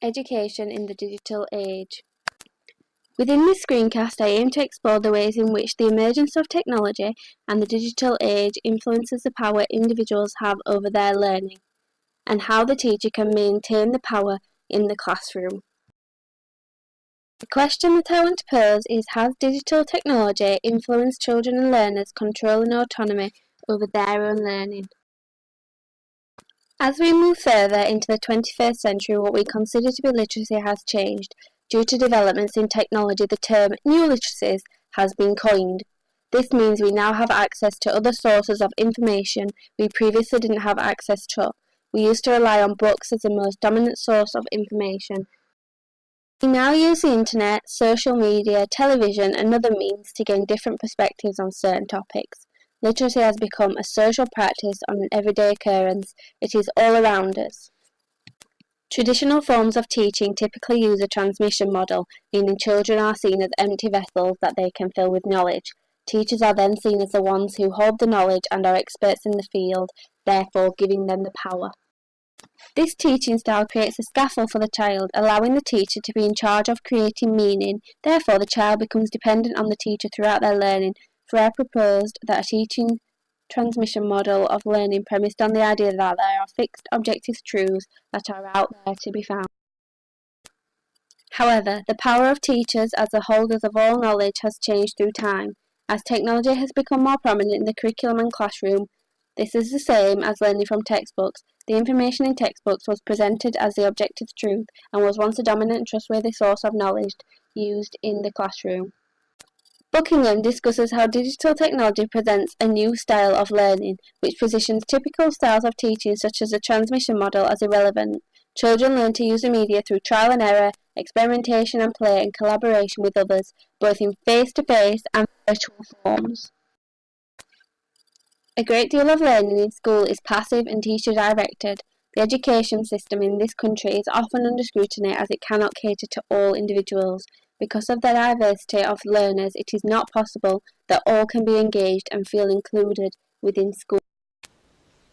Education in the digital age. Within this screencast, I aim to explore the ways in which the emergence of technology and the digital age influences the power individuals have over their learning, and how the teacher can maintain the power in the classroom. The question that I want to pose is, has digital technology influenced children and learners' control and autonomy over their own learning? As we move further into the 21st century, what we consider to be literacy has changed. Due to developments in technology, the term new literacies has been coined. This means we now have access to other sources of information we previously didn't have access to. We used to rely on books as the most dominant source of information. We now use the internet, social media, television and other means to gain different perspectives on certain topics. Literacy has become a social practice on an everyday occurrence. It is all around us. Traditional forms of teaching typically use a transmission model, meaning children are seen as empty vessels that they can fill with knowledge. Teachers are then seen as the ones who hold the knowledge and are experts in the field, therefore giving them the power. This teaching style creates a scaffold for the child, allowing the teacher to be in charge of creating meaning. Therefore, the child becomes dependent on the teacher throughout their learning. For I proposed that a teaching transmission model of learning premised on the idea that there are fixed objective truths that are out there to be found. However, the power of teachers as the holders of all knowledge has changed through time. As technology has become more prominent in the curriculum and classroom, this is the same as learning from textbooks. The information in textbooks was presented as the objective truth and was once a dominant and trustworthy source of knowledge used in the classroom. Buckingham discusses how digital technology presents a new style of learning, which positions typical styles of teaching such as the transmission model as irrelevant. Children learn to use the media through trial and error, experimentation and play, and collaboration with others, both in face-to-face and virtual forms. A great deal of learning in school is passive and teacher-directed. The education system in this country is often under scrutiny as it cannot cater to all individuals. Because of the diversity of learners, it is not possible that all can be engaged and feel included within school.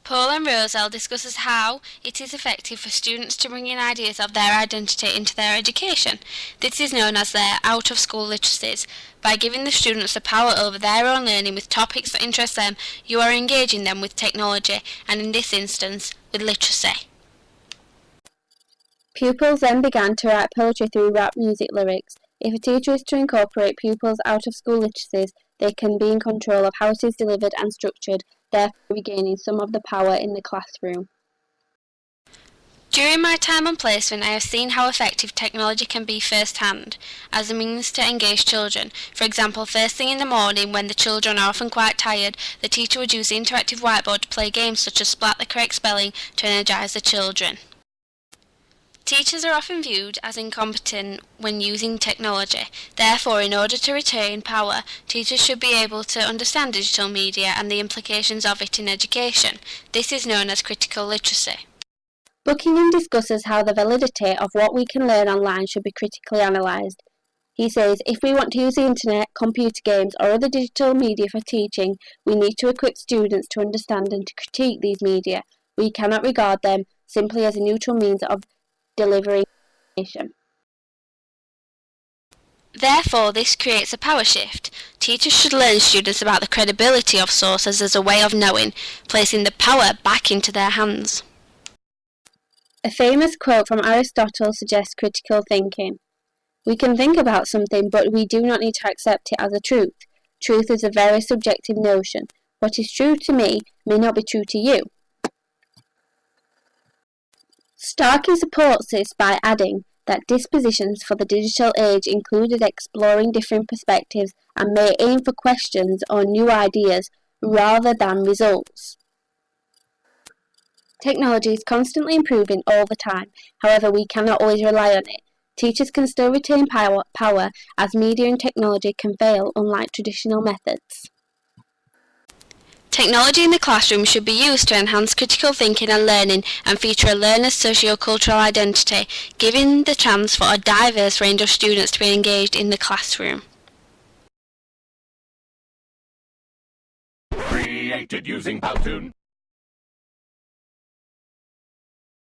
Paul and Roselle discusses how it is effective for students to bring in ideas of their identity into their education. This is known as their out-of-school literacies. By giving the students the power over their own learning with topics that interest them, you are engaging them with technology, and in this instance, with literacy. Pupils then began to write poetry through rap music lyrics. If a teacher is to incorporate pupils' out-of-school literacies, they can be in control of how it is delivered and structured, therefore regaining some of the power in the classroom. During my time on placement, I have seen how effective technology can be first-hand as a means to engage children. For example, first thing in the morning, when the children are often quite tired, the teacher would use the interactive whiteboard to play games such as Splat the Correct Spelling to energise the children. Teachers are often viewed as incompetent when using technology. Therefore, in order to retain power, teachers should be able to understand digital media and the implications of it in education. This is known as critical literacy. Buckingham discusses how the validity of what we can learn online should be critically analysed. He says, if we want to use the internet, computer games or other digital media for teaching, we need to equip students to understand and to critique these media. We cannot regard them simply as a neutral means of delivering information. Therefore, this creates a power shift. Teachers should learn students about the credibility of sources as a way of knowing, placing the power back into their hands. A famous quote from Aristotle suggests critical thinking. We can think about something, but we do not need to accept it as a truth. Truth is a very subjective notion. What is true to me may not be true to you. Starkey supports this by adding that dispositions for the digital age included exploring different perspectives and may aim for questions or new ideas rather than results. Technology is constantly improving all the time, however we cannot always rely on it. Teachers can still retain power as media and technology can fail unlike traditional methods. Technology in the classroom should be used to enhance critical thinking and learning and feature a learner's socio-cultural identity, giving the chance for a diverse range of students to be engaged in the classroom. Created using Powtoon.